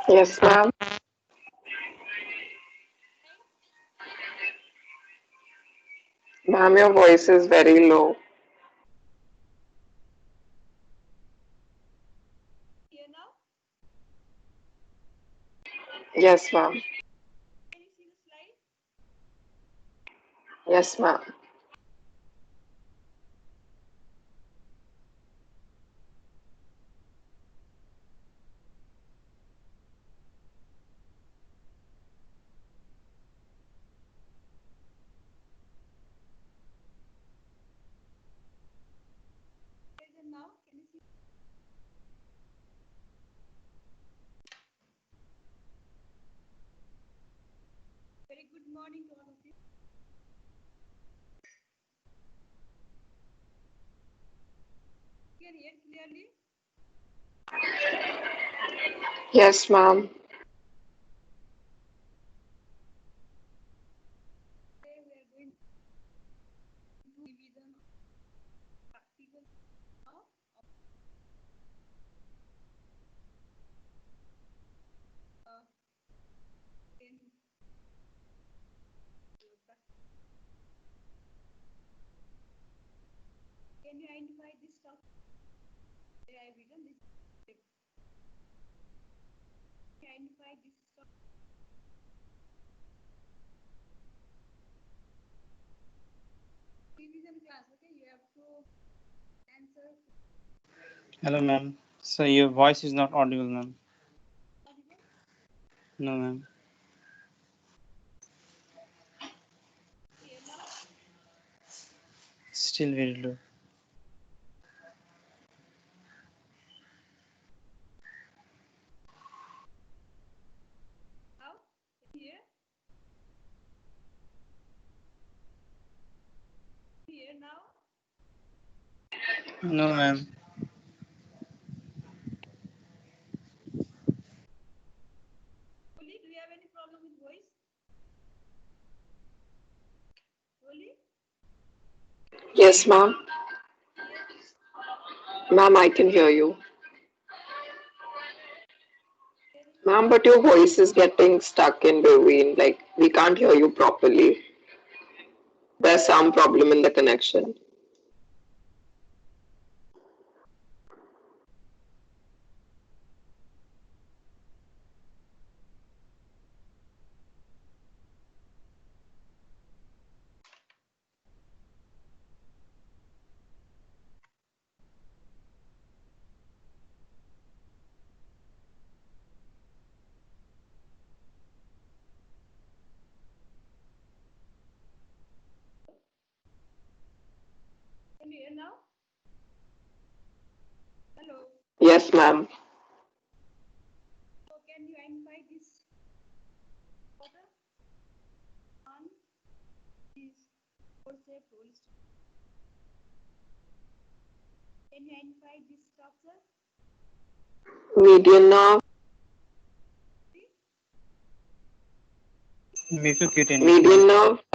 Yes, ma'am. Ma'am, your voice is very low. Here now? Yes, ma'am. Can you see the slide? Yes, ma'am. Here and now, can you see? Very good morning to all of you. You can hear clearly? Yes, ma'am. Today we are going to revision practical now. Uh, in, can you identify this stuff? Where I have written this. Can you identify this stuff? Revision class, okay? You have to answer. Hello, ma'am. So your voice is not audible, ma'am. Audible? No, ma'am. Here now? Still very low. How? Here? Here now? No, ma'am. Oli, do you have any problem with voice? Oli? Yes, ma'am. Here? Ma'am, I can hear you. Here? Ma'am, but your voice is getting stuck in between. Like, we can't hear you properly. There's some problem in the connection. Can you hear now? Hello. Yes, ma'am. So can you identify this order? One is forceps whole structure. Can you identify this structure? Median nerve. Mucocutaneous Median nerve. nerve. Where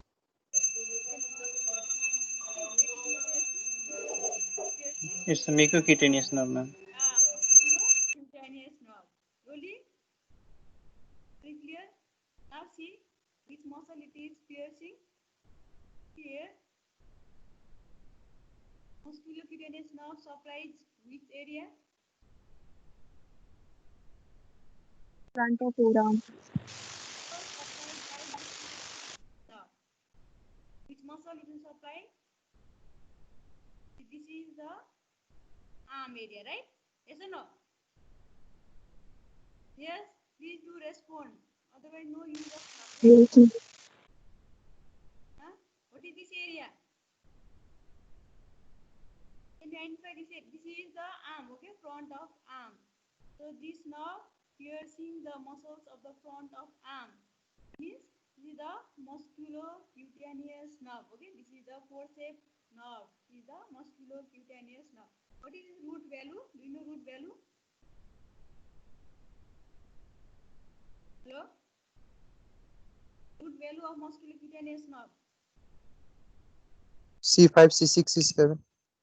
did you piercing? Piercing? It's the mucocutaneous nerve, ma'am. Musculocutaneous nerve. Really? Very clear? Now see which muscle it is piercing. Here, musculocutaneous nerve supplies which area? Front of forearm. Supplied by nerve. Which muscle it is supplying? This is the arm area, right? Yes or no? Yes, please do respond. Otherwise, no use of nothing. Yes, ma'am. Huh? What is this area? Can you identify this area? This is the arm, okay? Front of arm. So this nerve piercing the muscles of the front of arm means this is the musculocutaneous nerve. Okay, this is the forceps nerve. This is the musculocutaneous nerve. What is its root value? Do you know root value? Hello? Root value of musculocutaneous nerve. C5, C6, C7.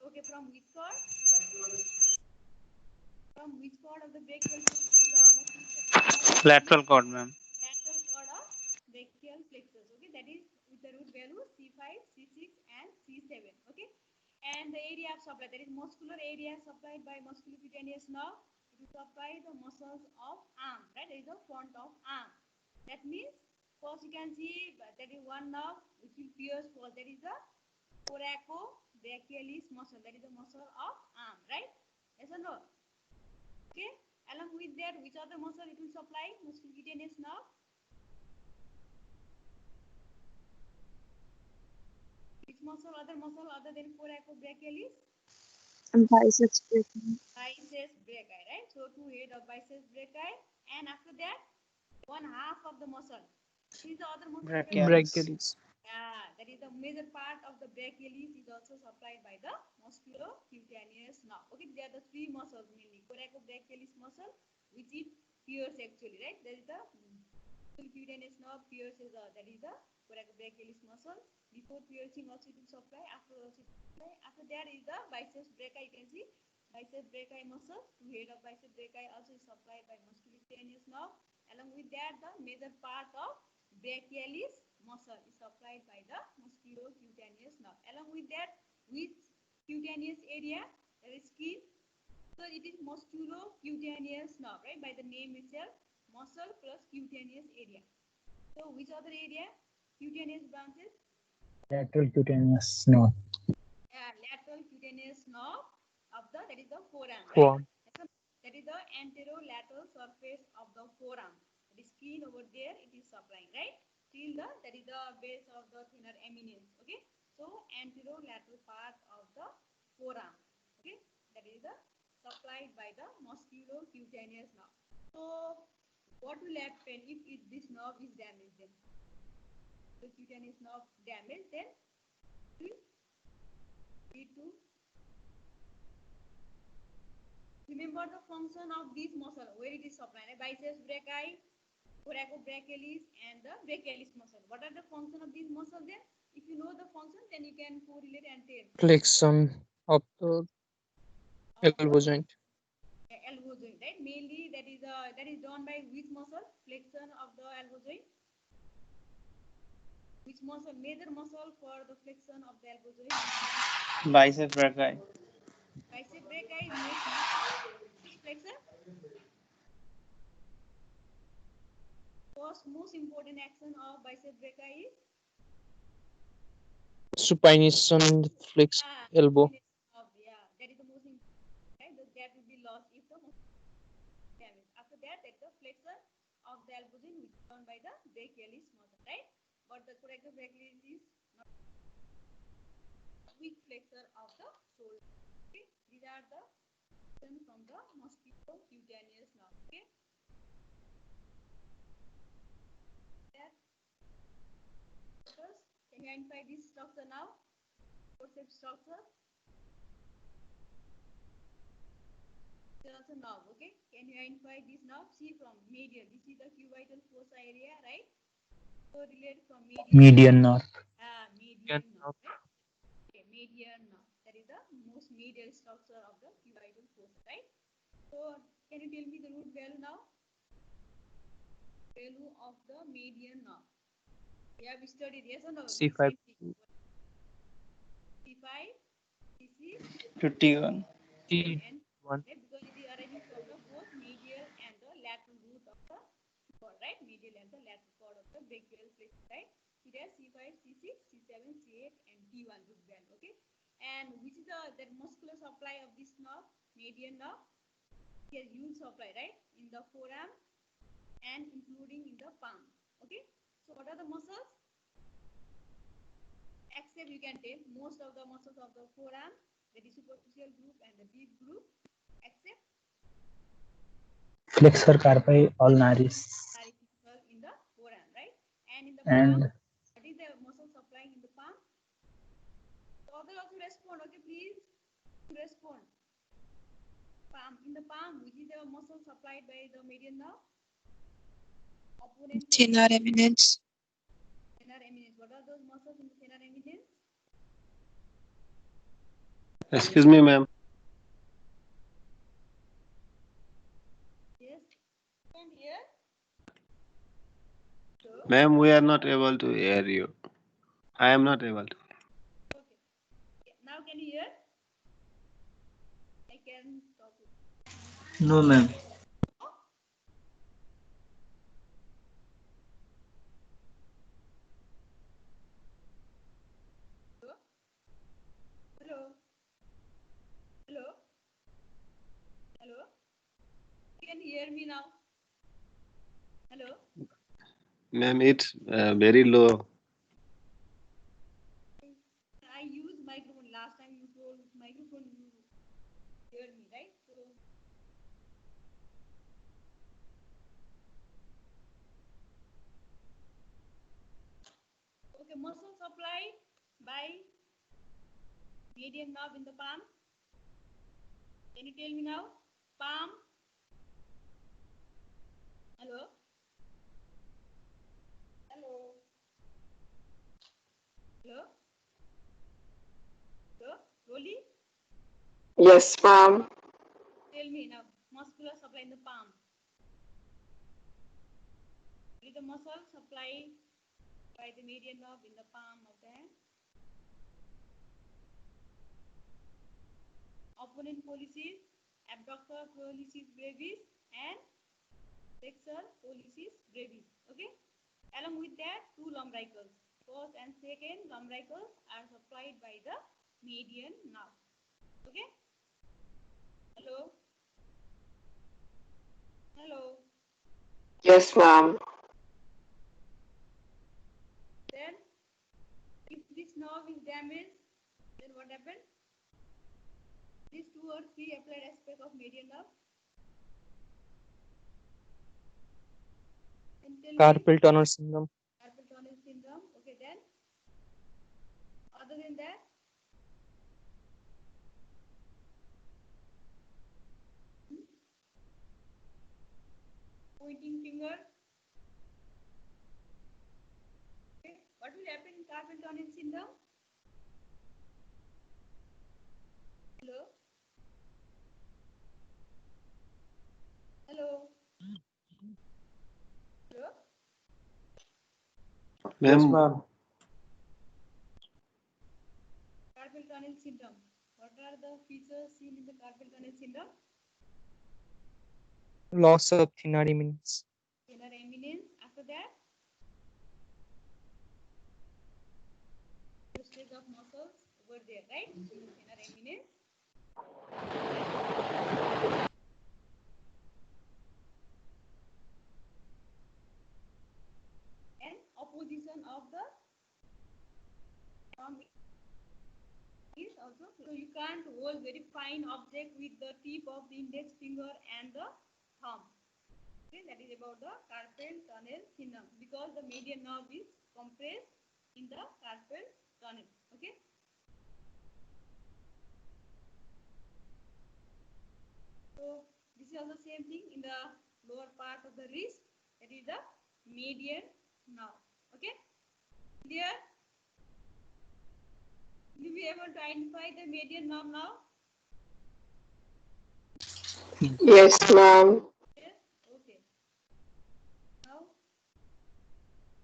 Okay, from which cord? From Alam, which part of the brachial plexus the muscle Lateral cord, ma'am. lateral cord of brachial plexus. Okay, that is with the root value C5, C6, and C7. Okay, and the area of supply, that is muscular area supplied by musculocutaneous nerve. It will supply the muscles of arm, right? That is the front of arm. That means first you can see that is one nerve which will pierce first. That is the coracobrachialis muscle. That is the muscle of arm, right? Yes or no? Okay. Along with that, which other muscle it will supply? Musculocutaneous nerve. Which muscle, other than coracobrachialis? Biceps brachii. Biceps brachii, right? So two head of biceps brachii, and after that, one half of the muscle. This is the other muscle. Brachialis. Yeah, that is the major part of the brachialis is also supplied by the musculocutaneous nerve. Okay, there are the three muscles mainly. Coracobrachialis muscle, which it pierces actually, right? There is the musculocutaneous nerve pierces, that is the coracobrachialis muscle. Before piercing also it will supply, after also it will supply. After that is the biceps brachii. You can see biceps brachii muscle, two head of biceps brachii also is supplied by musculocutaneous nerve. Along with that, the major part of brachialis muscle is supplied by the musculocutaneous nerve. Along with that, which cutaneous area? That is skin. So it is musculocutaneous nerve, right? By the name itself, muscle plus cutaneous area. So which other area? Cutaneous branches? Lateral cutaneous nerve. Lateral cutaneous nerve of the, that is the forearm, right? Forearm. That is the anterolateral surface of the forearm. The skin over there, it is supplying, right? Till the, that is the base of the thenar eminence. Okay, so anterolateral part of the forearm. Okay, that is the supplied by the musculocutaneous nerve. So what will happen if this nerve is damaged? Then the cutaneous nerve damaged, then it will lead to. Remember the function of this muscle, where it is supplied: biceps brachii, coracobrachialis, and the brachialis muscle. What are the function of these muscles then? If you know the function, then you can correlate and tell. Flexion of the elbow joint. Elbow joint, right? Mainly that is done by which muscle? Flexion of the elbow joint. Which muscle? Major muscle for the flexion of the elbow joint. Biceps brachii. Biceps brachii is most flexor. First most important action of biceps brachii is Supination in the flexed elbow. Yeah, that is the most important, right? That will be lost if the damage. After that, that's the flexor of the elbow joint, which is done by the brachialis muscle, right? But the coracobrachialis is not weak flexor of the shoulder. Okay, these are the from the musculocutaneous nerve. Okay. Can you identify this structure now? Forceps structure. Also nerve, okay? Can you identify this nerve? See from medial. This is the cubital fossa area, right? So relate from Median nerve. Median nerve, right? Okay, median nerve. That is the most medial structure of the cubital fossa, right? So can you tell me the root value now? Value of the median nerve. Yeah, we studied, yes or no? C5. C5, C6, 51. and One. because it is arising from the both medial and the lateral root of the cord, right? Medial and the lateral cord of the brachial plexus, right? It has C5, C6, C7, C8, and D1 root value, okay? And which is the muscular supply of this nerve, median nerve? It has huge supply, right? In the forearm and including in the palm, okay? So what are the muscles? Except you can take most of the muscles of the forearm, that is superficial group and the deep group, except Flexor carpi ulnaris. In the forearm, right? And in the palm, what is the muscle supplying in the palm? So others also respond, okay, please respond. Palm, in the palm, which is the muscle supplied by the median nerve? Opponent. Thenar eminence. Thenar eminence. What are those muscles in the thenar eminence? Excuse me, ma'am. Ma'am, we are not able to hear you. I am not able to. Okay. Now can you hear? I can talk. No, ma'am. Hello? Hello? Hello? Hello? You can hear me now? Hello? Ma'am, it's very low. I use microphone. Last time you told microphone you hear me, right? So okay, muscle supply by median nerve in the palm. Can you tell me now? Palm. Hello? Hello? Hello? Hello? Rolly? Yes, ma'am. Tell me now. Muscular supply in the palm. What is the muscle supply by the median nerve in the palm of the hand? Opponent pollicis, abductor pollicis brevis, and flexor pollicis brevis. Okay. Along with that, two lumbricals. First and second lumbricals are supplied by the median nerve. Okay. Hello. Hello. Yes, ma'am. Then, if this nerve is damaged, then what happens? These two or three applied aspects of median nerve. And tell me, Carpal tunnel syndrome. carpal tunnel syndrome. Okay, then other than that, pointing finger. Okay, what will happen in carpal tunnel syndrome? Hello. Hello. Hello. Yes, Ma'am, ma'am. Carpal tunnel syndrome. What are the features seen in the carpal tunnel syndrome? Loss of thinner eminence. Thinner eminence. After that, usage of muscles over there, right? Thinner eminence. And opposition of the thumb is also, so you can't hold very fine object with the tip of the index finger and the thumb. Okay, that is about the carpal tunnel syndrome because the median nerve is compressed in the carpal tunnel. Okay. So this is also same thing in the lower part of the wrist. That is the median nerve. Okay. Clear? Will you be able to identify the median nerve now? Yes, ma'am. Yes. Okay. Now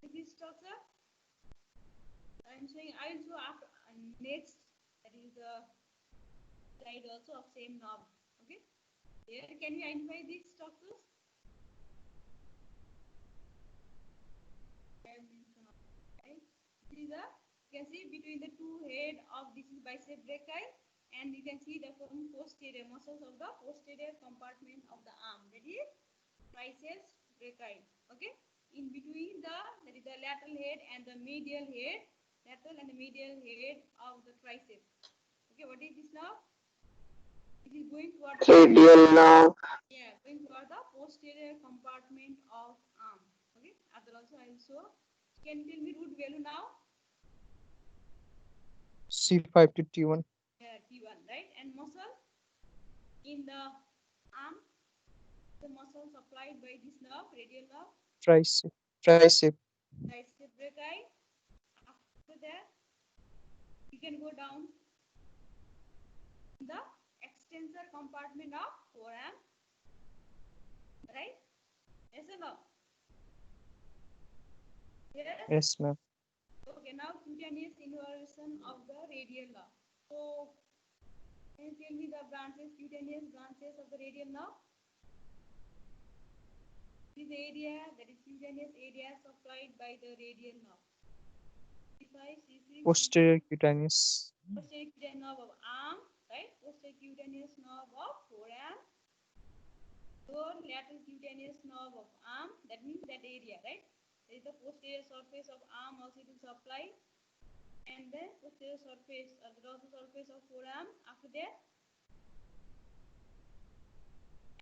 this structure I'm saying I will show after next, that is the slide also of same nerve. Okay. Here can we identify these structures? Right. This is a, you can see between the two head of this is bicep brachii, and you can see the posterior muscles of the posterior compartment of the arm, that is triceps brachii. Okay. In between that is the lateral head and the medial head, lateral and the medial head of the triceps. Okay, what is this now? It is going toward the Radial nerve. yeah, going toward the posterior compartment of arm. Okay, other also I will show. Can you tell me root value now? C5 to T1. Yeah, T1, right? And muscle in the arm, the muscle supplied by this nerve, radial nerve, Tricep. Tricep. tricep brachii. After that, you can go down in the extensor compartment of forearm, right? Yes or no? Yes? Yes, ma'am. Okay, now cutaneous innervation of the radial nerve. So, can you tell me the branches, cutaneous branches of the radial nerve? This area, that is cutaneous area supplied by the radial nerve. C5, C6, Posterior cutaneous. posterior cutaneous nerve of arm, right? Posterior cutaneous nerve of forearm. Or lateral cutaneous nerve of arm, that means that area, right? There is the posterior surface of arm also it will supply, and then posterior surface or the dorsal surface of forearm. After that,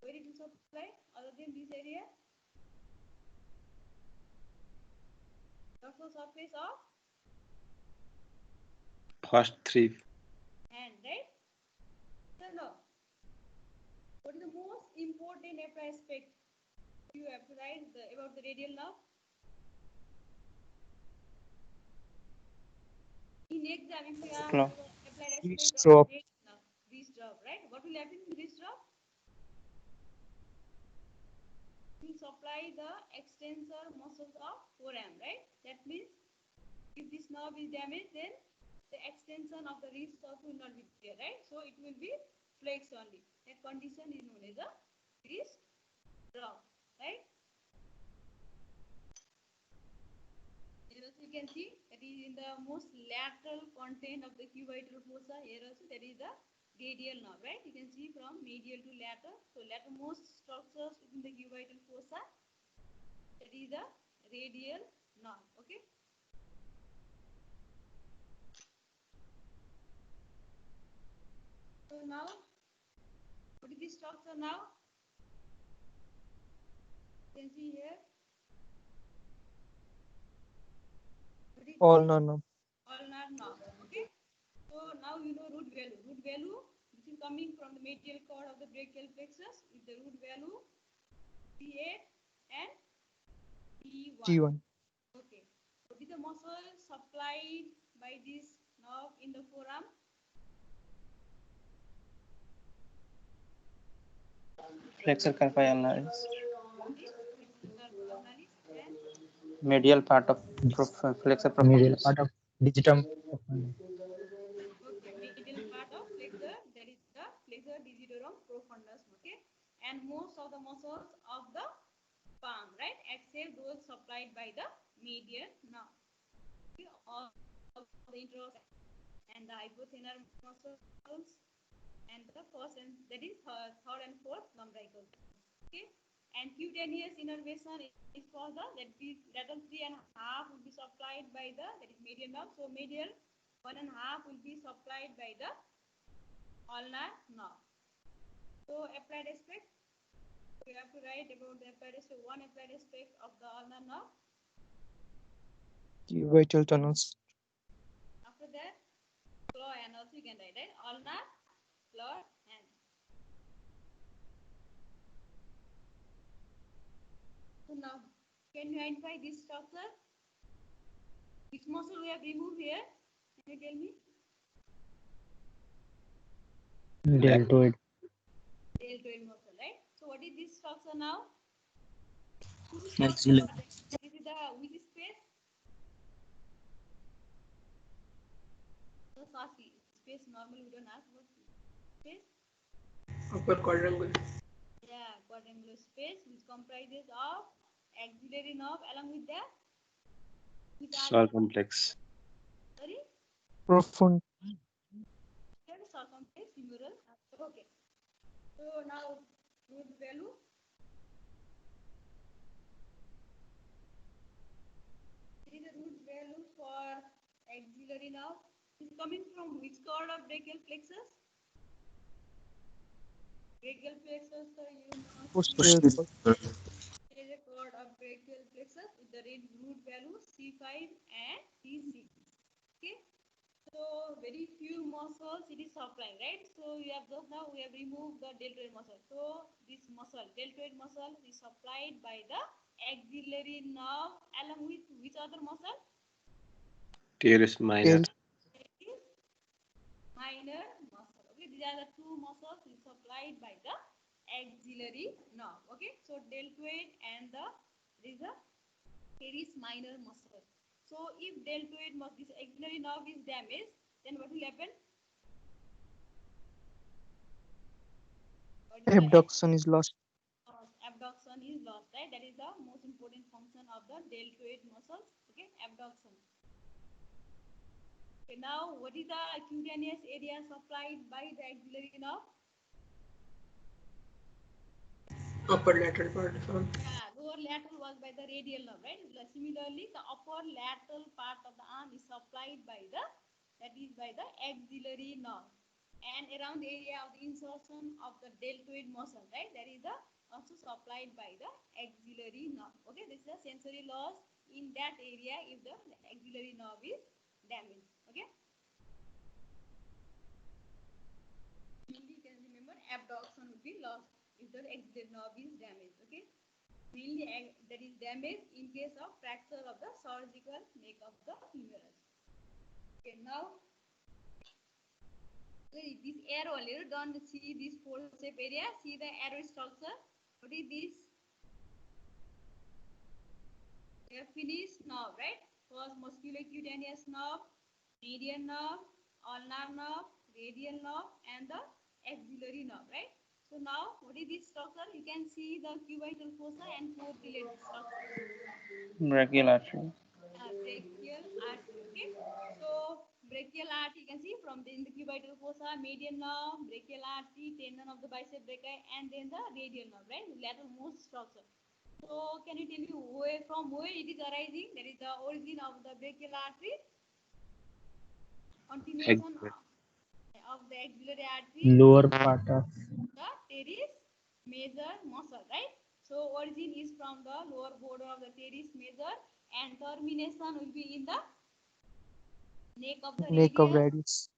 where it will supply other than this area? Dorsal surface of First three. hand, right? So no. What is the most important aspect you have to write about the radial nerve? In exam, if you ask Claw. about applied Wrist aspect of drop. the radial nerve, wrist drop, right? What will happen in wrist drop? Will supply the extensor muscles of forearm, right? That means if this nerve is damaged, then the extension of the wrist also will not be there, right? So it will be flex only. That condition is known as a wrist drop, right? Here also you can see that is in the most lateral content of the cubital fossa. Here also that is the radial nerve, right? You can see from medial to lateral. So lateralmost structures within the cubital fossa. That is the radial nerve. Okay. So now, what is the structure now? You can see here. What is Ulnar nerve. ulnar nerve. Okay. So now you know root value. Root value, which is coming from the medial cord of the brachial plexus with the root value P8 and P1. T1. Okay. What is the muscle supplied by this nerve in the forearm? Flexor carpi ulnaris. Ulnaris and Medial part of flexor Medial profundus. part of digitum. okay, medial part of flexor, that is the flexor digitorum profundus. Okay, and most of the muscles of the palm, right, except those supplied by the median nerve. Okay, all the intros and the hypothenar muscles and the first and that is third and fourth lumbricals. Okay, and cutaneous innervation is for the that is lateral 3.5 will be supplied by the that is median nerve. So medial 1.5 will be supplied by the ulnar nerve. So applied aspect, we have to write about the applied aspect. One applied aspect of the ulnar nerve. Cubital tunnels. After that, claw and also you can write, right? Ulnar, claw and. So now, can you identify this structure? Which muscle we have removed here? Can you tell me? Deltoid. Deltoid muscle, right? So what is this structure now? Maxilla. This is the which space? The SASI space. Normally we don't ask what space. Upper quadrangle. Yeah, quadrangular space which comprises of axillary nerve along with the Circumflex. sorry, Profund. circumflex humeral. Okay. So now root value. This is the root value for axillary nerve. Is coming from which cord of brachial plexus? Brachial plexus, you know. Posterior. There is a cord of brachial plexus with the root value C5 and C6. Okay. So very few muscles it is supplying, right? So we have just now we have removed the deltoid muscle. So this muscle, deltoid muscle, is supplied by the axillary nerve along with which other muscle? Teres minor. Minor muscle. Okay, these are the two muscles supplied by the axillary nerve. Okay, so deltoid and the teres minor muscle. So if deltoid muscle, this axillary nerve is damaged, then what will happen? What is the Abduction is lost. abduction is lost, right? That is the most important function of the deltoid muscles. Okay, abduction. Okay, now what is the cutaneous area supplied by the axillary nerve? Upper lateral part of arm. Yeah, lower lateral was by the radial nerve, right? Similarly, the upper lateral part of the arm is supplied by the, that is by the axillary nerve. And around the area of the insertion of the deltoid muscle, right? That is the also supplied by the axillary nerve. Okay, this is a sensory loss in that area if the axillary nerve is damaged. Okay. Mainly you can remember abduction would be lost if the axillary nerve is damaged. Okay. Mainly that is damaged in case of fracture of the surgical neck of the humerus. Okay, now this arrow later, don't see this forceps area, see the arrow structure. What is this? We have finished nerve, right? First musculocutaneous nerve, median nerve, ulnar nerve, radial nerve, and the axillary nerve, right? So now, what is this structure? You can see the cubital fossa and four related structures. Brachial artery. Brachial artery. Okay. So brachial artery, you can see from in the cubital fossa, median nerve, brachial artery, tendon of the bicep brachii, and then the radial nerve, right? Lateralmost structure. So can you tell me where from where it is arising? That is the origin of the brachial artery. Continuation of the axillary artery. Lower part of The teres major muscle, right? So origin is from the lower border of the teres major, and termination will be in the neck of the Neck of radius. radius.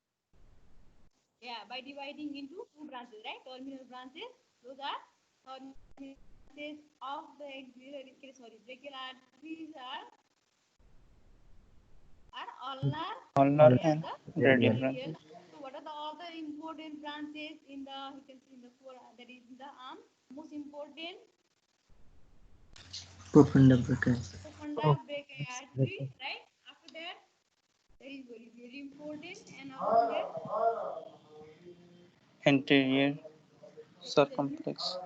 Yeah, by dividing into two branches, right? Terminal branches. Those are terminal branches of the axillary. Sorry, brachial arteries are Ulnar and and the radial radial. branches. So what are the other important branches in the, you can see in the that is in the arm? Most important profunda brachii. profunda brachii artery, right? After that, that is very, very important. And after that, Anterior circumflex.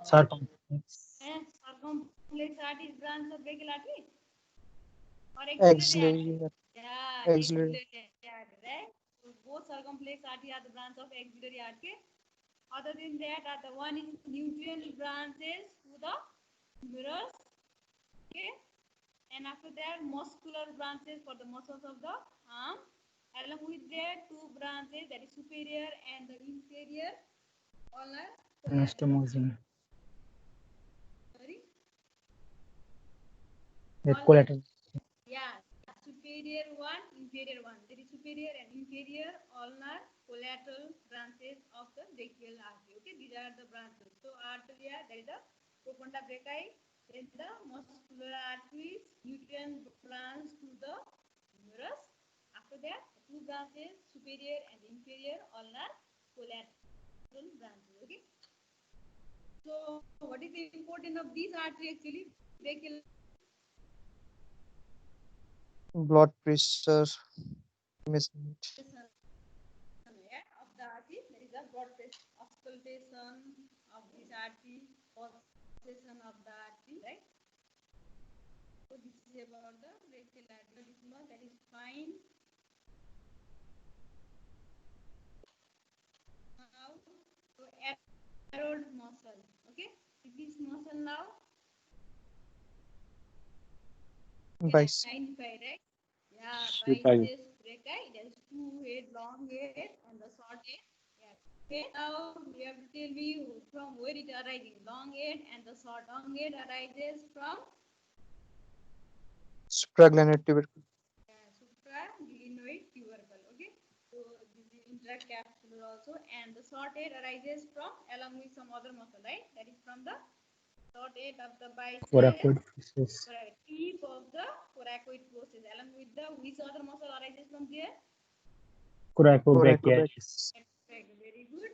Circumflex. circumflex artery is branch of brachial artery or Axillary. yeah, Axillary. axillary artery, right? So both circumflex artery are the branch of axillary artery. Other than that, the one is nutrient branches to the humerus. Okay, and after that, muscular branches for the muscles of the arm. Along with that, two branches, that is superior and the inferior ulnar Anastomosing. sorry. Collateral. Yeah, superior one, inferior one. There is superior and inferior ulnar collateral branches of the brachial artery. Okay, these are the branches. So arteria, there is the profunda brachii, then the muscular arteries, nutrient branch to the humerus. After that, two branches, superior and inferior ulnar collateral branches. Okay. So what is the importance of these artery actually? Brachial Blood pressure measurement. of the artery, there is a blood pressure, auscultation of this artery, pulsation of the artery, right? So this is about the brachial artery. That is fine. Now, so arrowed muscle. Okay, this muscle now Bicep. identify, right? Yeah, Superior. biceps brachii. There is two head, long head, and the short head. Yeah. Okay, now you have to tell me from where it arises. Long head and the short long head arises from Supraglenoid tubercle. supraglenoid tubercle. Okay, so this is intracapsular also, and the short head arises from along with some other muscle, right? That is from the short head of the bicep. Coracoid process. Right, tip of the coracoid process, along with the which other muscle arises from there? Coracobrachialis. Very good.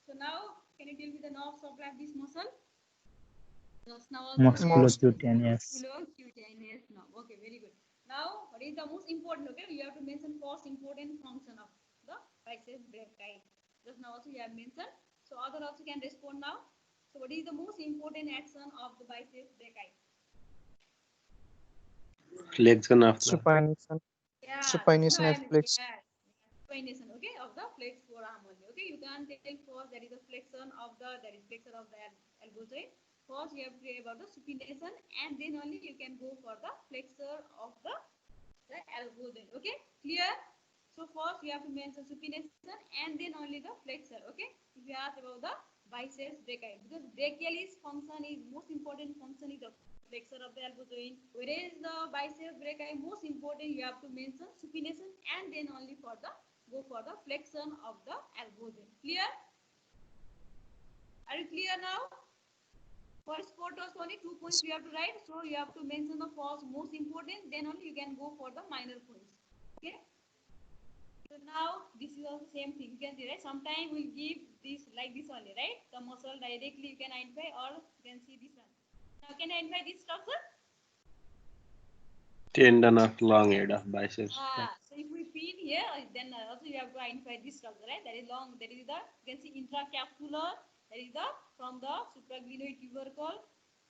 So now, can you tell me the nerve supply of this muscle? Just now also Musculocutaneous. musculocutaneous nerve. Okay, very good. Now, what is the most important? Okay, you have to mention first important function of the biceps brachii. Just now also you have mentioned. So other also can respond now. So what is the most important action of the biceps brachii? Flexion of the Supination. Yeah, Supination and flex. yes, supination. Okay, of the flex forearm only. Okay, you can tell first there is a flexion of the elbow joint. First you have to about the supination, and then only you can go for the flexor of the elbow joint. Okay, clear? So first you have to mention supination and then only the flexor. Okay, if you ask about the biceps brachii, because brachialis function is most important function is the flexor of the elbow joint. Whereas the biceps brachii most important you have to mention supination and then only for the go for the flexion of the elbow joint. Clear? Are you clear now? For sport also only 2 points you have to write. So you have to mention the first most important, then only you can go for the minor points. Okay. So now this is also same thing. You can see, right? Sometimes we'll give this like this only, right? The muscle directly you can identify, or you can see this one. Now can I identify this structure? tendon of long head of biceps. So if we pin here, then also you have to identify this structure, right? That is long. That is the you can see intracapsular. That is the from the supraglenoid tubercle.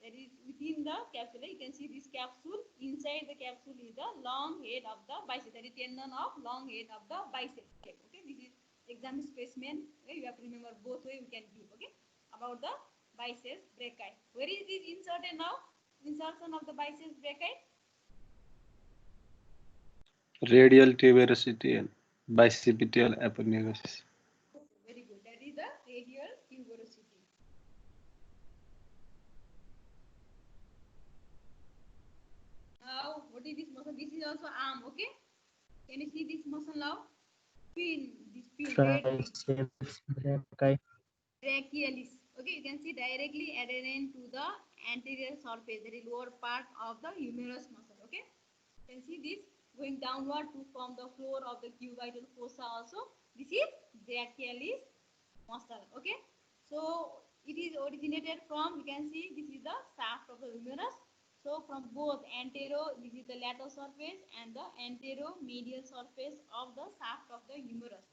That is within the capsule. You can see this capsule. Inside the capsule is the long head of the bicep. That is tendon of long head of the bicep. Okay, this is exam specimen. Okay? You have to remember both way we can give. Okay, about the biceps brachii. Where is this inserted now? Insertion of the biceps brachii. Radial tuberosity and bicipital aponeurosis. Very good. That is the radial tuberosity. Now, what is this muscle? This is also arm. Okay. Can you see this muscle now? Pin. This pin. Red pin. Triceps brachii. Brachialis. Okay. You can see directly adherent to the anterior surface. That is lower part of the humerus muscle. Okay. You can see this going downward to form the floor of the cubital fossa. Also, this is brachialis muscle. Okay. So it is originated from, you can see this is the shaft of the humerus. So from both antero, this is the lateral surface, and the antero-medial surface of the shaft of the humerus.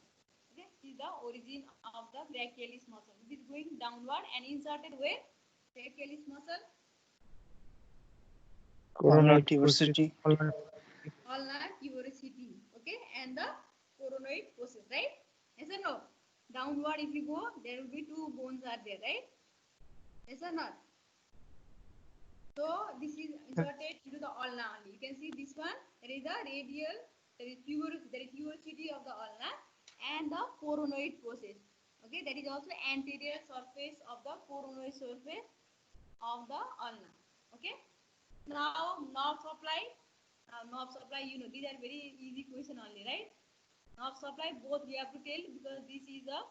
Okay, this is the origin of the brachialis muscle. This is going downward and inserted where? Brachialis muscle. Ulnar Coronoid tuberosity. Ulnar tuberosity. Okay, and the coronoid fossa, right? Yes or no? Downward if you go, there will be two bones are there, right? Yes or not? So this is inserted into the ulna only. You can see this one. There is a radial. There is tuberosity of the ulna and the coronoid process. Okay, that is also anterior surface of the coronoid surface of the ulna. Okay. Now nerve supply. Nerve supply. You know these are very easy question only, right? Nerve supply both we have to tell because this is a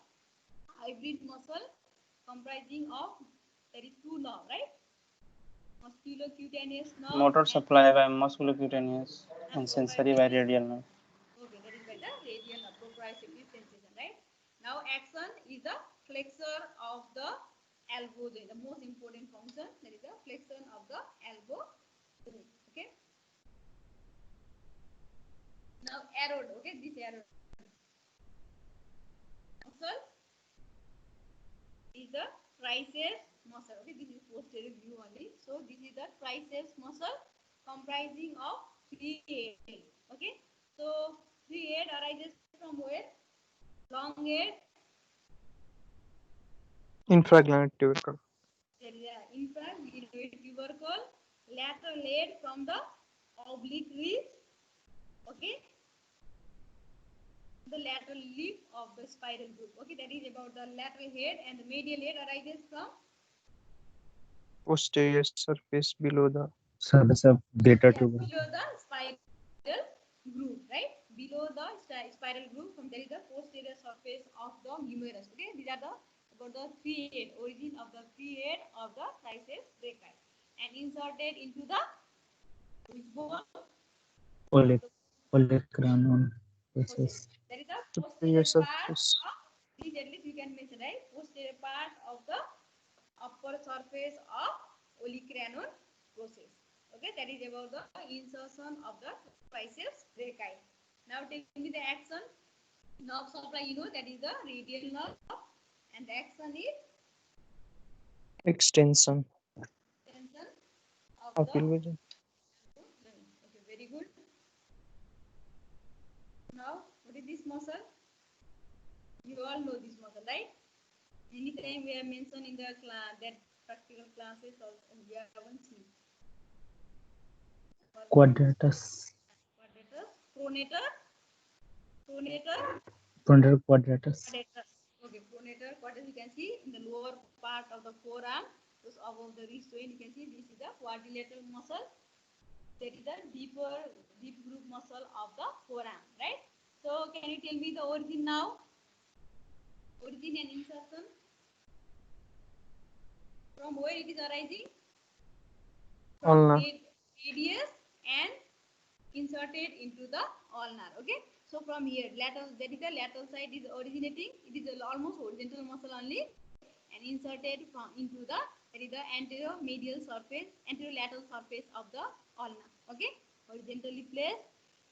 hybrid muscle comprising of there is two nerve, right? Musculocutaneous nerve. Motor supply by musculocutaneous and sensory by radial nerve. Okay, that is by the radial nerve, proprioceptive sensation, right? Now action is the flexor of the elbow joint. The most important function that is the flexion of the elbow joint. Okay. Now arrowed. Okay, this arrow muscle is the triceps muscle. Okay, this is posterior view only. So this is the triceps muscle comprising of three head. Okay, so three head arises from where? Long head. Infraglenoid tubercle. There is an infraglenoid tubercle, lateral head from the oblique ridge. Okay, the lateral lip of the spiral group. Okay, that is about the lateral head, and the medial head arises from Posterior surface below the Surface of greater below tubercle. the spiral groove, right? Below the spiral groove, from there is the posterior surface of the humerus. Okay, these are the about the three head, origin of the three head of the triceps brachii, and inserted into the which bone? Olecranon process. That is the superior posterior part surface. of these, at least you can mention, right? Posterior part of the upper surface of olecranon process. Okay, that is about the insertion of the triceps brachii. Now take me the action. Nerve supply, you know, that is the radial nerve, and the action is Extension tension of of the. elbow joint. Okay, very good. Now, what is this muscle? You all know this muscle, right? Anytime we have mentioned in the class, that practical classes also we haven't seen. Quadratus. Quadratus, pronator, pronator, Pronator quadratus. quadratus. Okay, pronator, quadratus. You can see in the lower part of the forearm, just above the wrist joint. You can see this is the quadrilateral muscle. That is the deep group muscle of the forearm, right? So, can you tell me the origin now? Origin and insertion. From where it is arising? From Ulnar. radius and inserted into the ulnar. Okay. So from here, lateral, that is the lateral side is originating. It is almost horizontal muscle only, and inserted from into the, that is the anterior medial surface, anterior lateral surface of the ulna. Okay. Horizontally placed,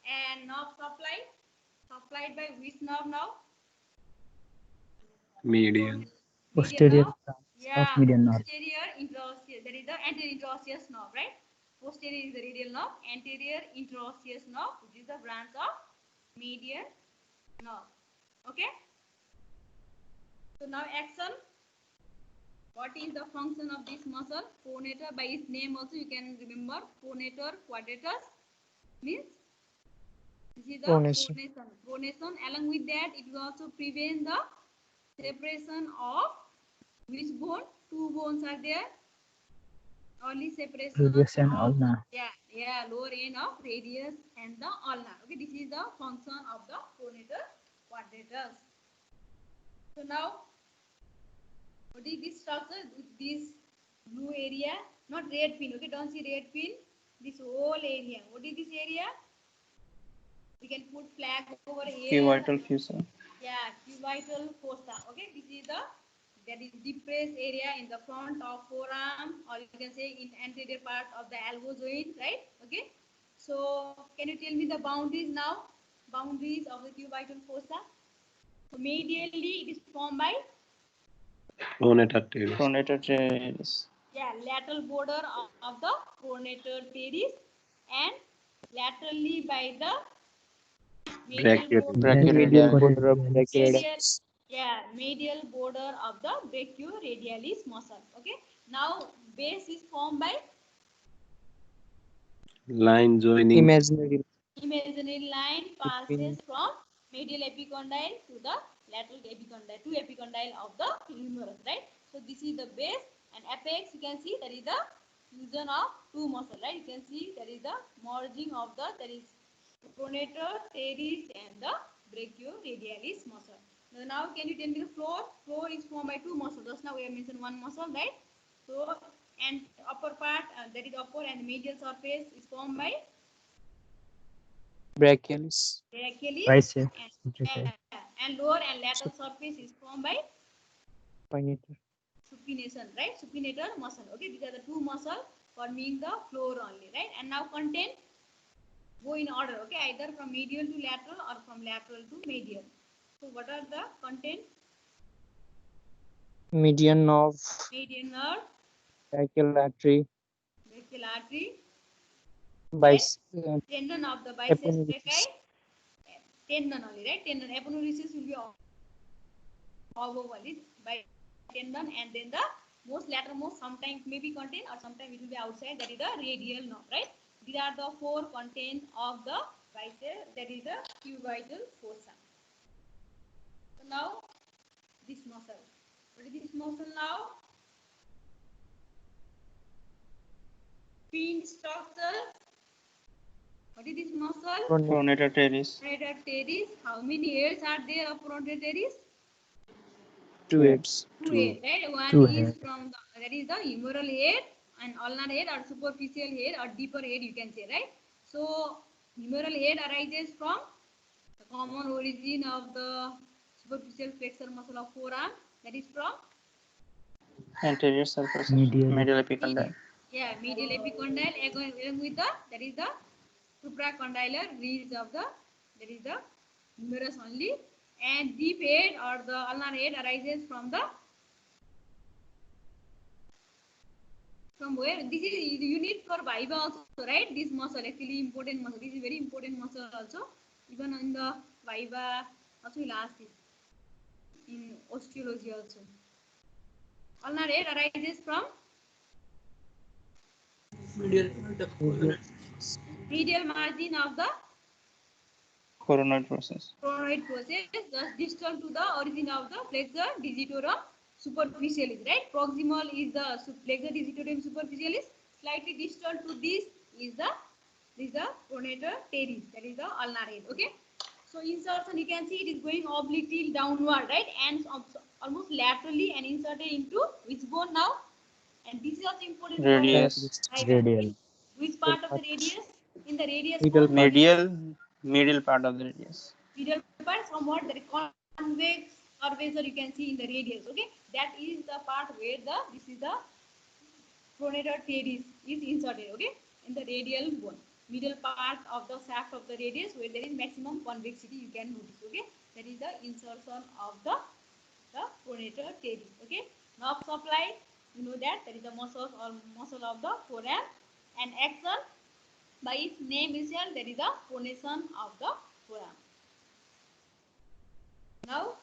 and nerve supplied by which nerve now? Median. Posterior nerve. branch of Yeah, median nerve. posterior interosseous, that is the anterior interosseous nerve, right? Posterior is the radial nerve, anterior interosseous nerve, which is the branch of median nerve. Okay? So now action. What is the function of this muscle? Pronator, by its name also you can remember, pronator quadratus means this is the Pronation. Pronation. Along with that, it will also prevent the separation of which bone? Two bones are there. Only separation Radius and of ulnar. lower end of radius and the ulnar. Okay, this is the function of the pronator quadratus. So now, what is this structure? This blue area, not red pin. Okay, don't see red pin. This whole area. What is this area? We can put flag over here. Cubital fossa. Yeah, cubital fossa. Okay, this is the, that is depressed area in the front of forearm, or you can say in anterior part of the elbow joint, right? Okay. So can you tell me the boundaries now? Boundaries of the cubital fossa. So medially it is formed by Pronator teres. Pronator teres. lateral border of the pronator teres, and laterally by the medial border. Medial Brachioradialis. border of Medial, brachioradialis. medial border of the brachioradialis muscle. Okay. Now base is formed by Line joining. Imaginary imaginary line between passes from medial epicondyle to the lateral epicondyle, two epicondyle of the humerus, right? So this is the base, and apex you can see that is the fusion of two muscles, right? You can see there is the merging of the, there is pronator teres and the brachioradialis muscle. Now can you tell me the floor? Floor is formed by two muscles. Just now we have mentioned one muscle, right? So, and upper part, that is upper and medial surface is formed by brachialis. brachialis, Tricep. and lower and lateral surface is formed by Supinator. supination, right? Supinator muscle. Okay, these are the two muscles forming the floor only, right? And now content go in order, okay, either from medial to lateral or from lateral to medial. So what are the content? Median nerve. Median nerve, Brachial artery. brachial artery, Biceps. tendon of the biceps brachii, Aponeurosis. tendon only, right? Tendon, aponeurosis will be above only by tendon, and then the most lateralmost sometimes may be contained or sometimes it will be outside, that is the radial nerve, right? These are the four contents of the bicep, that is the cubital fossa. So now this muscle. What is this muscle now? Pin structure. What is this muscle? Pronator teres. Pronator teres. How many hairs are there of pronator teres? Two heads. Two hairs, right? One Two is head. from the, that is the humeral head and ulnar head, or superficial head or deeper head, you can say, right? So humeral head arises from the common origin of the superficial flexor muscle of forearm, that is from Anterior surface. Medial. Medial epicondyle. Yeah, medial epicondyle along with the, that is the supracondylar ridge of the, that is the humerus only, and deep head or the ulnar head arises from the, from where? This is unit for Viva also, right? This muscle actually important muscle. This is very important muscle also. Even in the Viva also we'll ask this in osteology also. Ulnar head arises from medial margin of the Coronoid process. coronoid process, just distal to the origin of the flexor digitorum superficialis, right? Proximal is the flexor digitorum superficialis. Slightly distal to this is the pronator teres, that is the ulnar head. Okay. So insertion, you can see it is going obliquely downward, right, and almost laterally and inserted into which bone now? And this is also important. Radius. Right. Radial. Which part of the radius? In the radius Middle bone. Medial part of the radius. Medial part from what? The convex curvature you can see in the radius. Okay, that is the part where the, this is the pronator teres is inserted. Okay, in the radial bone, middle part of the shaft of the radius where there is maximum convexity, you can notice. Okay, that is the insertion of the pronator teres. Okay, nerve supply, you know that is the muscle or muscle of the forearm, and action by its name itself, that is the pronation of the forearm. Now,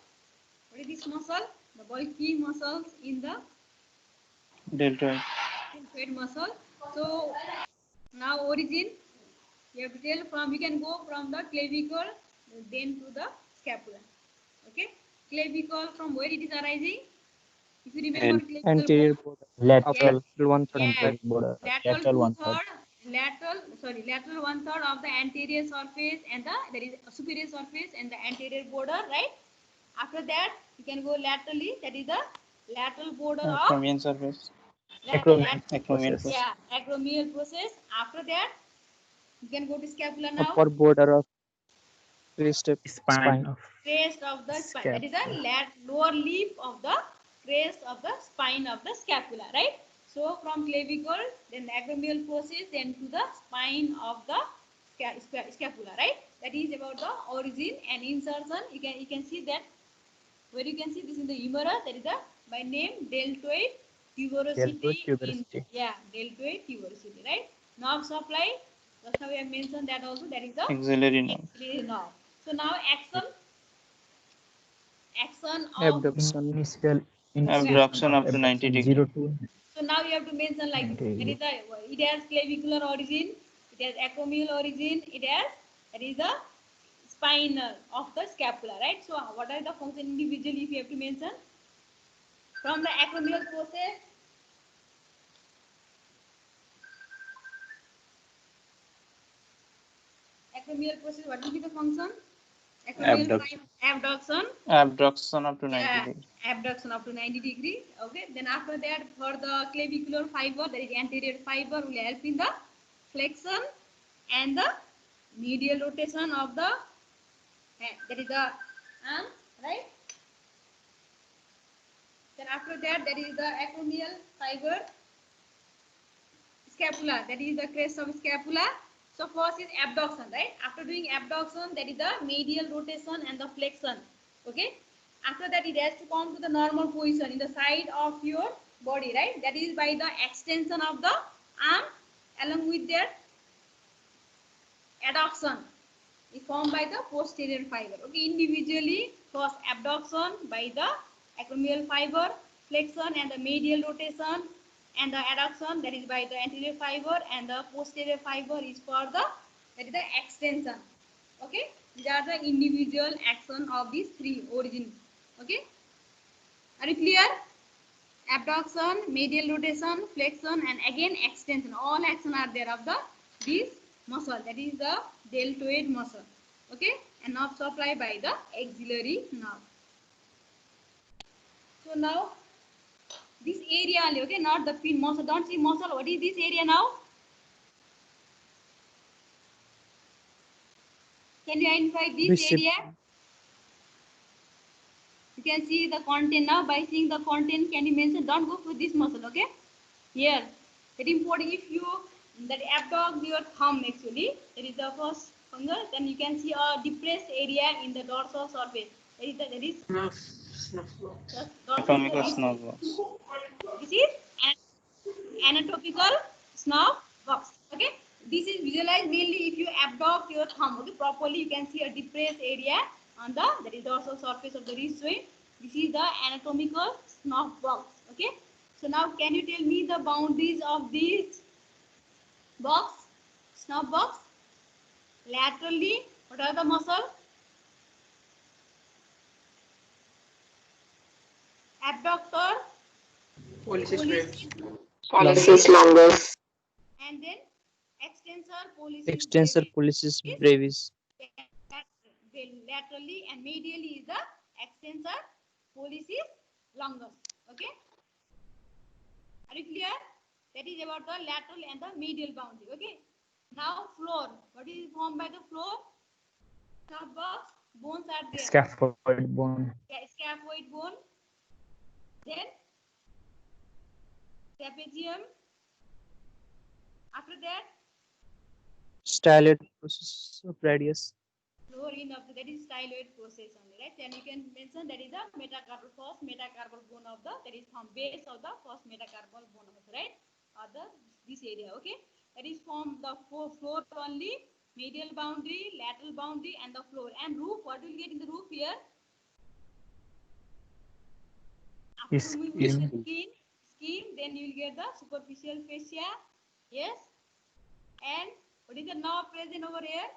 what is this muscle? The key muscles in the Deltoid. deltoid muscle. So now origin, you have to tell from, you can go from the clavicle then to the scapula. Okay, clavicle, from where it is arising? If you remember clavicle Anterior bone, border of Lateral. lateral one third. yeah, Anterior border. lateral Lateral 1/3. lateral 1/3 of the anterior surface and the, that is superior surface and the anterior border, right? After that, you can go laterally, that is the lateral border of Acromion surface. Acromion Acromion process. process. yeah, acromial process. After that, you can go to scapula now. Upper border of crest Spine of Crest of the spine. That is the scapula. lower lip of the crest of the spine of the scapula, right? So from clavicle, then the acromial process, then to the spine of the scapula, right? That is about the origin and insertion. You can see that where you can see this in the humerus. That is the by name deltoid tuberosity. Deltoid tuberosity. Deltoid tuberosity, right? Nerve supply. Just now we have mentioned that also. That is the Axillary nerve. axillary nerve. So now action of abduction. Initial Abduction up to 90 abduction degree. 0 to so now you have to mention like this. 90 That is the, it has clavicular origin, it has acromial origin, it has, that is the spinal of the scapula, right? So what are the function individually if you have to mention? From the acromial process, what will be the function? Abduction. Abduction. Abduction up to 90 Yeah, degree. abduction up to 90 degree. Okay, then after that, for the clavicular fiber, that is anterior fiber, will help in the flexion and the medial rotation of the that is the arm, right? Then after that, there is the acromial fiber, scapula, that is the crest of scapula. So first is abduction, right? After doing abduction, that is the medial rotation and the flexion. Okay. After that, it has to come to the normal position in the side of your body, right? That is by the extension of the arm along with their adduction is formed by the posterior fiber. Okay, individually, first abduction by the acromial fiber, flexion and the medial rotation, and the adduction, that is by the anterior fiber, and the posterior fiber is for the, that is the extension. Okay, these are the individual action of these three origins. Okay, are you clear? Abduction, medial rotation, flexion, and again extension. All action are there of the this muscle, that is the deltoid muscle. Okay, and nerve supply by the axillary nerve. So now this area only, okay, not the pin muscle. Don't see muscle. What is this area now? Can you identify this area? You can see the content now. By seeing the content, can you mention? Don't go for this muscle, okay? Here, Very important. If you that abduct your thumb, actually, that is the first finger, then you can see a depressed area in the dorsal surface. That is the dorsal Anatomical surface. snuff box. This is anatomical snuff box. Okay, this is visualized mainly if you abduct your thumb. Okay, properly you can see a depressed area on the that is dorsal surface of the wrist joint. This is the anatomical snuff box. Okay, so now can you tell me the boundaries of this box, snuff box? Laterally, what are the muscles? Abductor, Pollicis longus. and then extensor, Extensor pollicis brevis. laterally, and medially is the extensor pollicis longus. Okay, are you clear? That is about the lateral and the medial boundary. Okay, now floor. What is formed by the floor? Snuff box. Bones are there. Scaphoid bone. Yeah, scaphoid bone. Then trapezium. After that, Styloid process of radius. floor in of that is styloid process only, right? Then you can mention that is the metacarpal, first metacarpal bone of the, that is from base of the first metacarpal bone of the, right? Or the this area. Okay, that is from the floor only, medial boundary, lateral boundary, and the floor. And roof, what will you get in the roof here? After removing the skin, then you will get the superficial fascia. Yes. And what is the nerve present over here?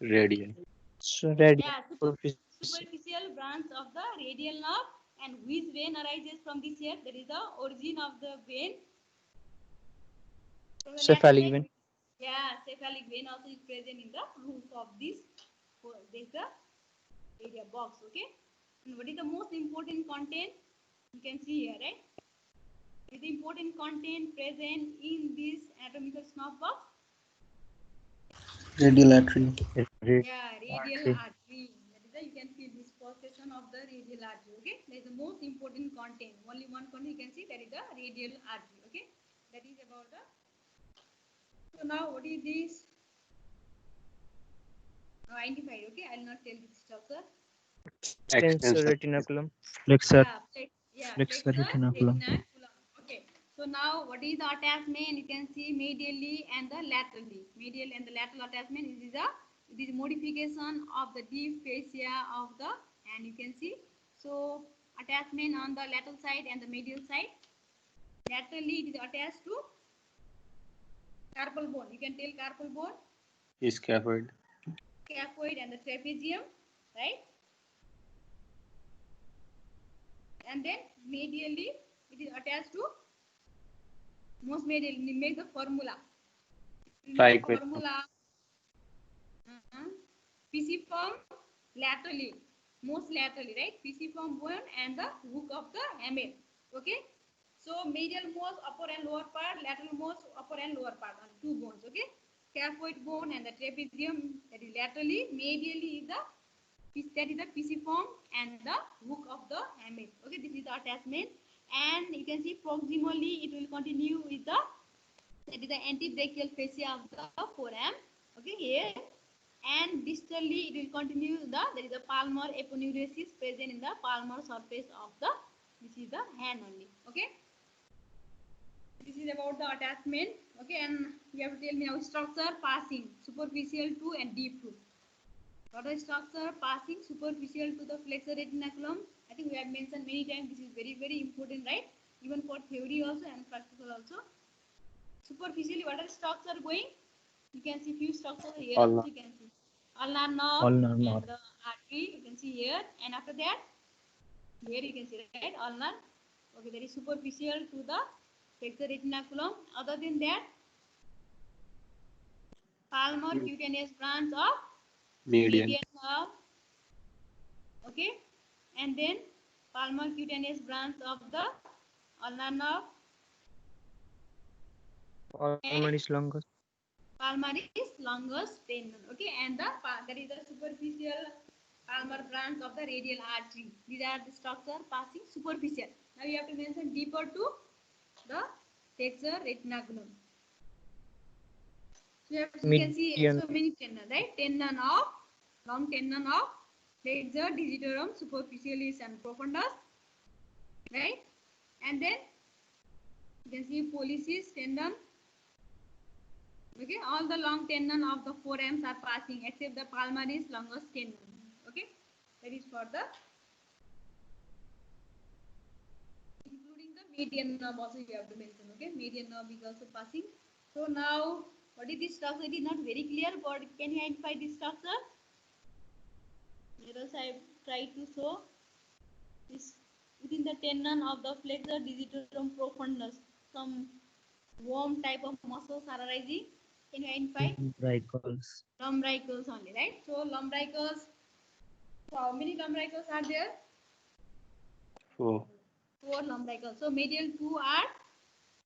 Radial. So radial. Yeah, superficial branch of the radial nerve. And which vein arises from this here? That is the origin of the vein. Cephalic vein. Yeah, cephalic vein also is present in the roof of this. This is the area box. Okay. And what is the most important content? You can see here, right? Is the important content present in this anatomical snuff box? Radial artery. Yeah, radial artery. That is the, you can see this portion of the radial artery. Okay, that is the most important content. Only one content you can see, that is the radial artery. Okay, that is about the. So now what is this? Identified. Okay, I will not tell this structure. Extensor retinaculum. Flexor. Flexor retinaculum. Okay. So now what is the attachment? You can see medially and the laterally. Medial and the lateral attachment is it is modification of the deep fascia of the, and you can see so attachment on the lateral side and the medial side. Laterally it is attached to carpal bone. You can tell carpal bone, Scaphoid. scaphoid, and the trapezium, right? And then medially it is attached to most medially, make the formula. Triquetrum. Formula pisiform laterally, most laterally, right? Pisiform bone and the hook of the hamate. Okay, so medial most upper and lower part, lateral most upper and lower part on two bones. Okay, scaphoid bone and the trapezium, that is laterally. Medially is the that is the pisiform and the hook of the hamate. Okay, this is the attachment, and you can see proximally it will continue with the, that is the antebrachial fascia of the forearm. Okay, here, and distally it will continue the, that is the palmar aponeurosis present in the palmar surface of the, this is the hand only. Okay, this is about the attachment. Okay, and you have to tell me now structure passing superficial to and deep to. What is structure passing superficial to the flexor retinaculum? I think we have mentioned many times. This is very, very important, right? Even for theory also and practical also. Superficially, what is structure going? You can see few structures here. Ulnar. You can see ulnar nerve Ulnar and nerve. the artery. You can see here, and after that, here you can see, right, ulnar. Okay, that is superficial to the flexor retinaculum. Other than that, palmar cutaneous branch of Median. median nerve. Okay, and then palmar cutaneous branch of the ulnar nerve. Palmaris longus. Palmaris longus tendon. Okay, and the that is the superficial palmar branch of the radial artery. These are the structure passing superficial. Now you have to mention deeper to the flexor retinaculum. So you can see Median. so many tendon, right? Tendon of long tendon of flexor digitorum superficialis and profundus, right? And then you can see pollicis tendon. Okay, all the long tendon of the forearms are passing except the palmaris longus tendon. Okay, that is for the including the median nerve also you have to mention. Okay, median nerve is also passing. So now, what is this structure? It is not very clear, but can you identify this structure? Let us I try to show this within the tendon of the flexor digitorum profundus. Some worm type of muscles are arising. Can you identify? Umbilicals. Lumbricals only, right? So lumbricals. So how many lumbricals are there? 4. 4 lumbricals. So medial 2 are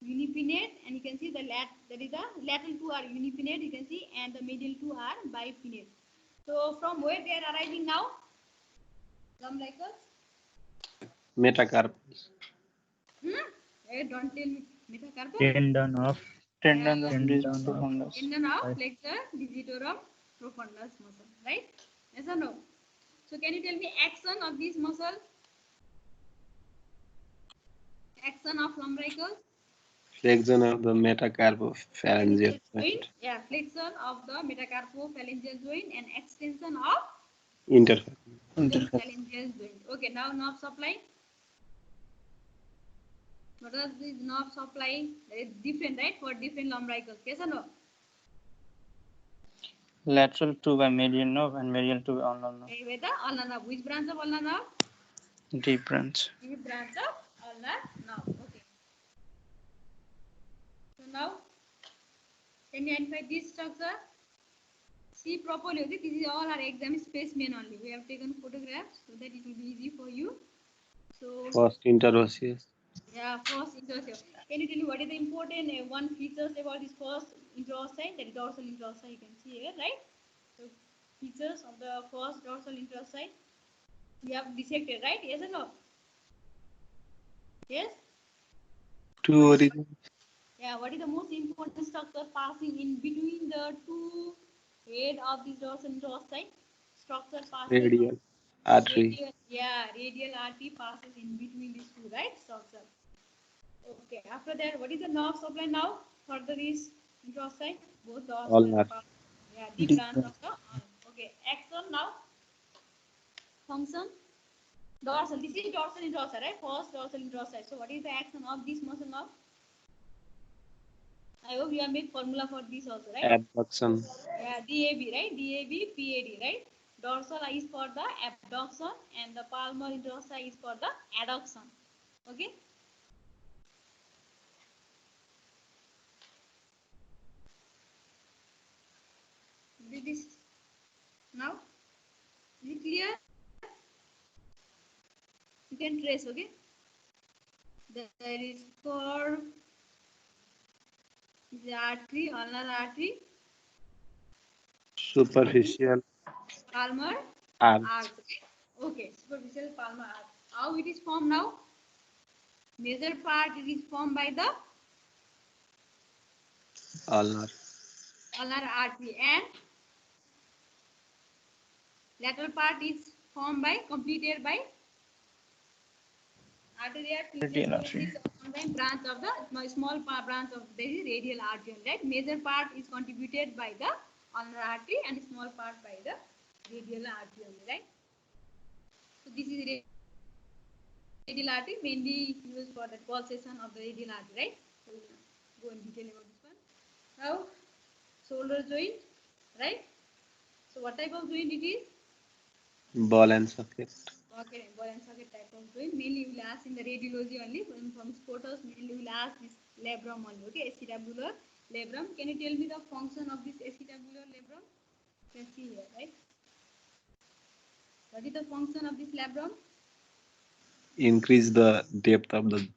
unipinnate, and you can see the that is the lateral 2 are unipinnate, you can see, and the medial 2 are bipinnate. So from where they are arising now? Lumbricals? Metacarpus. Hey, don't tell me metacarpal. Tendon of Tendon of tendon of profundus. Tendon of flexor digitorum profundus muscle, right? Yes or no? So can you tell me action of this muscle? Action of lumbricals? Flexion of the metacarpophalangeal joint. Yeah, flexion of the metacarpophalangeal joint and extension of Interphalangeal. interphalangeal joint. Okay, now nerve supply. What are these nerve supply? It's different, right? For different lumbricals. Yes or no? Lateral 2 by median nerve and medial 2 by ulnar nerve. Okay, with the ulnar nerve. Which branch of ulnar nerve? Deep branch. Deep branch of ulnar nerve. Okay. So now, can you identify this structure? See properly. Okay, this is all our exam specimen only. We have taken photographs so that it will be easy for you. So First interosseous. yeah, first interosseous. Can you tell me what is the important one features about this first interossei? That is dorsal interossei. You can see here, right? So features of the first dorsal interossei. We have dissected, right? Yes or no? Yes. 2 origins. Yeah. What is the most important structure passing in between the two head of this dorsal interossei? Structure passing. Radial. Artery. Radial artery passes in between these two, right? Structure. Okay, after that, what is the nerve supply now? Further is interossei, both dorsal and Ulnar. palmar. Yeah, deep branch of the arm. Okay, action now. Function. Dorsal. This is dorsal interossei, right? First dorsal interossei. So, what is the action of this muscle now? I hope you have made formula for this also, right? Abduction. Yeah, DAB, right? DAB, PAD, right? Dorsal is for the abduction and the palmar interossei is for the adduction. Okay? This now, is it clear? You can trace, okay? There is curve, the artery, ulnar artery, Superficial palmar arch. arch. Okay, superficial palmar arch. How it is formed now? Major part it is formed by the Ulnar. ulnar artery and lateral part is formed by completed by arterial Radial artery. sometimes branch of the small branch of the radial artery, right? Major part is contributed by the ulnar artery and small part by the radial artery, right? So this is radial artery mainly used for the pulsation of the radial artery, right? So we'll go in detail about this one. Now shoulder joint, right? So what type of joint it is? Ball and socket. Okay, ball and socket type of joint. Mainly we will ask in the radiology only. From Scotus, mainly we will ask this labrum only. Okay, acetabular labrum. Can you tell me the function of this acetabular labrum? You can see here, right? What is the function of this labrum? Increase the depth of the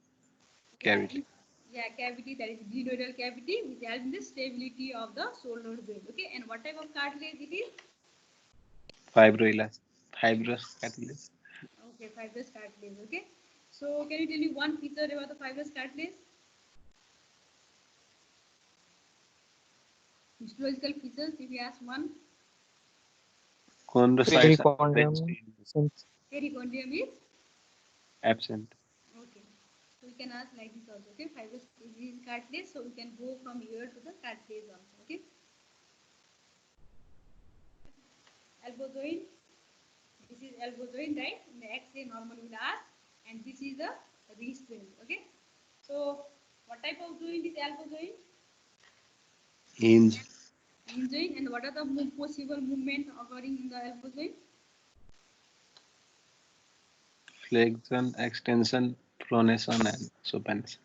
cavity. Yeah, cavity, that is glenoidal cavity, which helps in the stability of the shoulder joint. Okay, and what type of cartilage it is? Fibrous cartilage. Okay, fibrous cartilage. Okay, so can you tell me one feature about the fibrous cartilage? Histological features, if you ask one, Chondrocytes are Perichondrium. arranged in perichondrium is absent. okay. So we can ask like this also. Okay, fibrous is cartilage, so we can go from here to the cartilage also. Okay, elbow joint. This is elbow joint, right? In the X-ray, normally we'll ask, and this is the wrist joint. Okay, so what type of joint is elbow joint? Hinge, Hinge joint, and what are the possible movement occurring in the elbow joint? flexion, extension, pronation, and supination.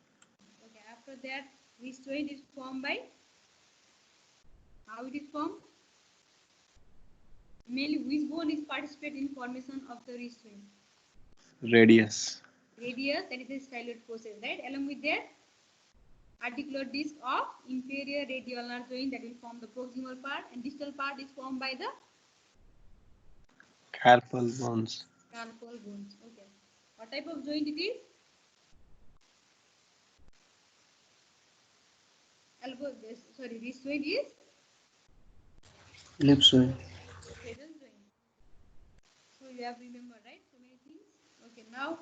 Okay, after that, wrist joint is formed by how it is formed? Mainly, which bone is participate in formation of the wrist joint? Radius, Radius, that is the styloid process, right? Along with that, articular disc of inferior radioulnar joint that will form the proximal part, and distal part is formed by the carpal bones, carpal bones. Okay. What type of joint it is? Elbow, sorry, wrist joint is Ellipsoid. cradle joint. So you have remembered, right? So many things. Okay, now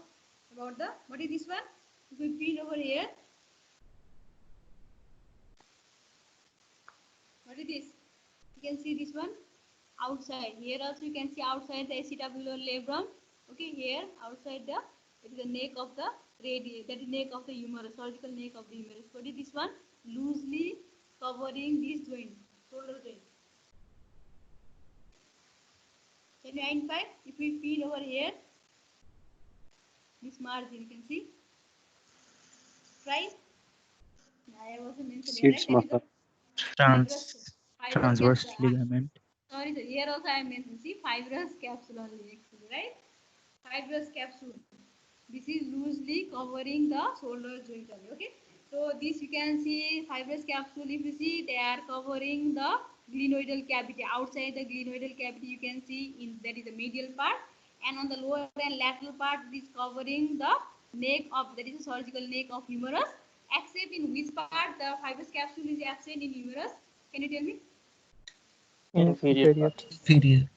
about the, what is this one? If we pin over here, what is this? You can see this one outside. Here also you can see outside the acetabulolabrum. Okay, here outside the, it is the neck of the radius, that is neck of the humerus, surgical neck of the humerus. What is this one? Loosely covering this joint, shoulder joint. Can you identify? If we feel over here, this margin, you can see. Right? I have also mentioned here, right? six That is the muscle, fibrous Transverse capsule. ligament. Sorry, sir. Here also I mentioned. See, fibrous capsule only, actually, right? Fibrous capsule. This is loosely covering the shoulder joint only. Okay. So this you can see fibrous capsule. If you see, they are covering the glenoidal cavity. Outside the glenoidal cavity, you can see in that is the medial part, and on the lower and lateral part, it is covering the neck of, that is the surgical neck of humerus. Except in which part the fibrous capsule is absent in humerus? Can you tell me? Inferior Inferior. part. Inferior.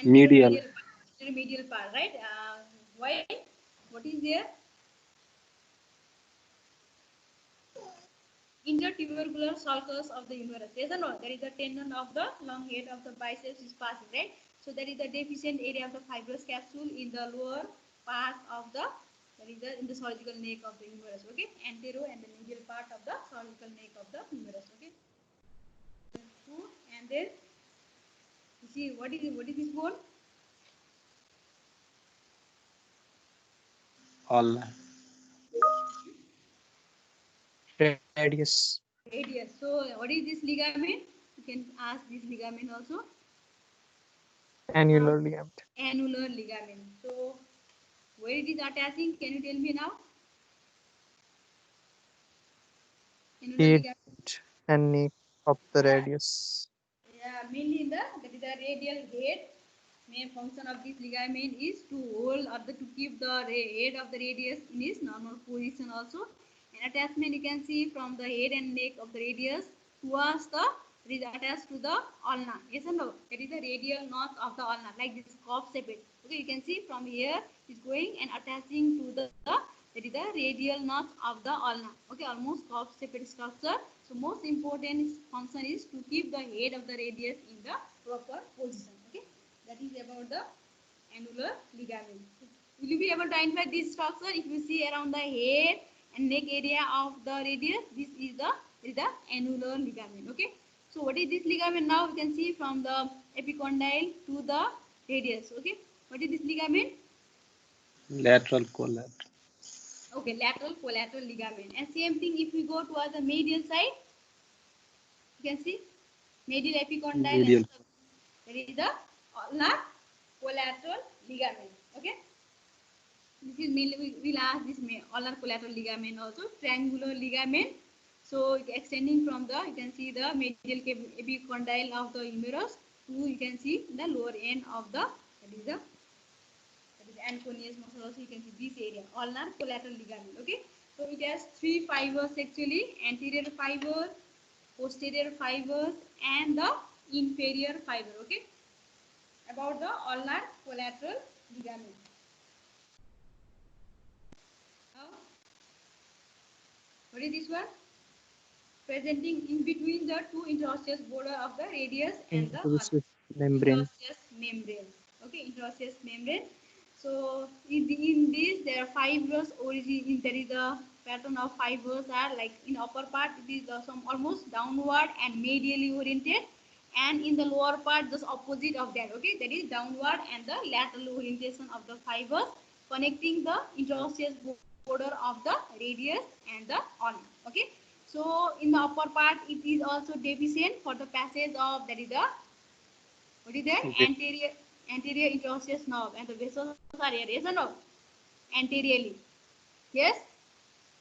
medial, Medial part, right? Why? What is there? Intertubercular sulcus of the humerus. Yes or no? That is the tendon of the long head of the biceps is passing, right? So that is the deficient area of the fibrous capsule in the lower part of the, that is the, in the surgical neck of the humerus. Okay, antero and the medial part of the surgical neck of the humerus. Okay, and then you see what is this bone? ulna, Radius. Radius. So what is this ligament? You can ask this ligament also. Annular ligament. Annular ligament. So where it is attaching? Can you tell me now? Annular Head ligament. and neck of the radius. Yeah, mainly in the, that is the radial head. Main function of this ligament is to hold or to keep the head of the radius in its normal position also. And attachment you can see from the head and neck of the radius towards the, it is attached to the ulna. Yes or no? That is the radial notch of the ulna, like this cup shape. Okay, you can see from here it's going and attaching to the, that is the radial notch of the ulna. Okay, almost cup shaped structure. So most important function is to keep the head of the radius in the proper position. Okay, that is about the annular ligament. Will you be able to identify this structure? If you see around the head and neck area of the radius, this is the annular ligament. Okay. So what is this ligament? Now we can see from the epicondyle to the radius. Okay. What is this ligament? lateral, collateral, Okay, lateral collateral ligament. And same thing if we go towards the medial side, you can see medial epicondyle medial, and there is the ulnar collateral ligament. Okay. This is mainly we will ask this ulnar collateral ligament also, triangular ligament. So extending from the, you can see the medial epicondyle of the humerus to, you can see the lower end of the, that is anconeus muscle also, you can see this area, ulnar collateral ligament. Okay, so it has three fibers actually, anterior fiber, posterior fibers and the inferior fiber. Okay, about the ulnar collateral ligament. Now, what is this one? Presenting in between the two interosseous border of the radius and the Interosseous membrane. interosseous membrane. Okay, interosseous membrane. So in this there are fibers origin. There is a pattern of fibers are like in upper part it is some almost downward and medially oriented, and in the lower part just opposite of that. Okay, that is downward and the lateral orientation of the fibers connecting the interosseous border of the radius and the ulna. Okay, so in the upper part it is also deficient for the passage of that is the what is that? Okay. Anterior interosseous nerve, and the vessels are here. Yes or no? Anteriorly. Yes?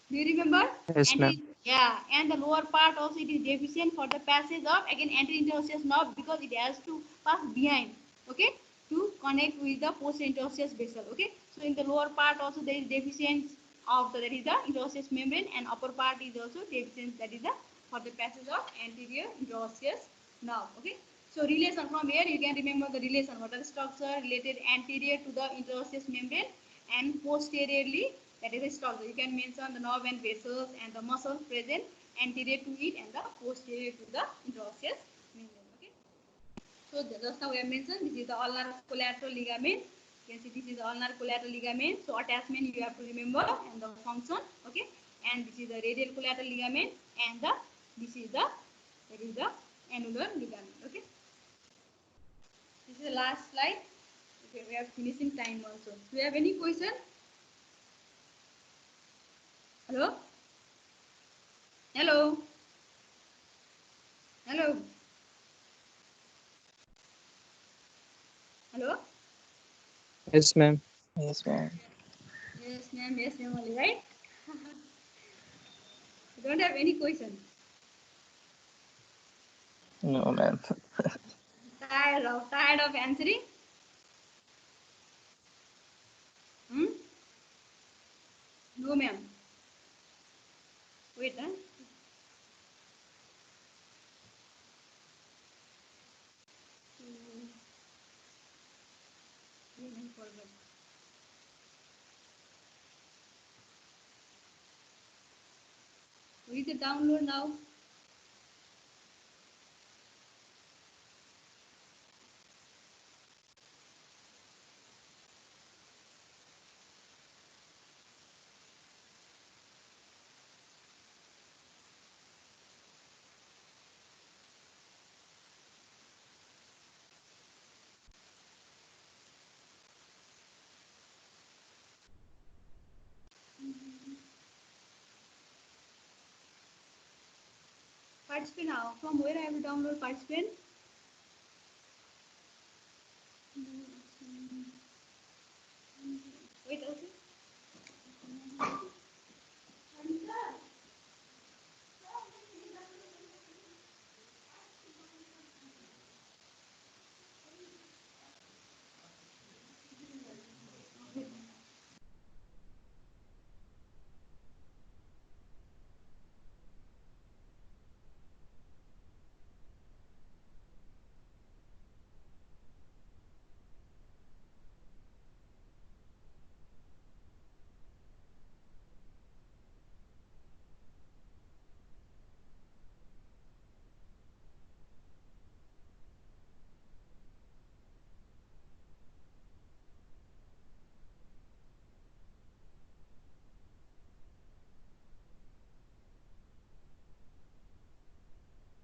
Do you remember? Yes, ma'am. Yeah, and the lower part also it is deficient for the passage of again anterior interosseous nerve because it has to pass behind. Okay, to connect with the posterior interosseous vessel. Okay, so in the lower part also there is deficiency of that is the interosseous membrane, and upper part is also deficient that is the for the passage of anterior interosseous nerve. Okay, so relation from here you can remember the relation. What are the structure related anterior to the interosseous membrane and posteriorly that is the structure. You can mention the nerve and vessels and the muscle present anterior to it and the posterior to the interosseous membrane. Okay. So just now we have mentioned this is the ulnar collateral ligament. You can see this is the ulnar collateral ligament. So attachment you have to remember and the function. Okay. And this is the radial collateral ligament and the this is the that is the annular ligament. Okay. This is the last slide. Okay, we are finishing time also. Do you have any question? Hello? Hello? Hello? Hello? Yes, ma'am. Yes, ma'am. Yes, ma'am, only, right? You don't have any question. No, ma'am. Tired of answering? Hmm? No, ma'am. Wait, huh? Forward. Read the download now. Participant now. From where I have to download participant?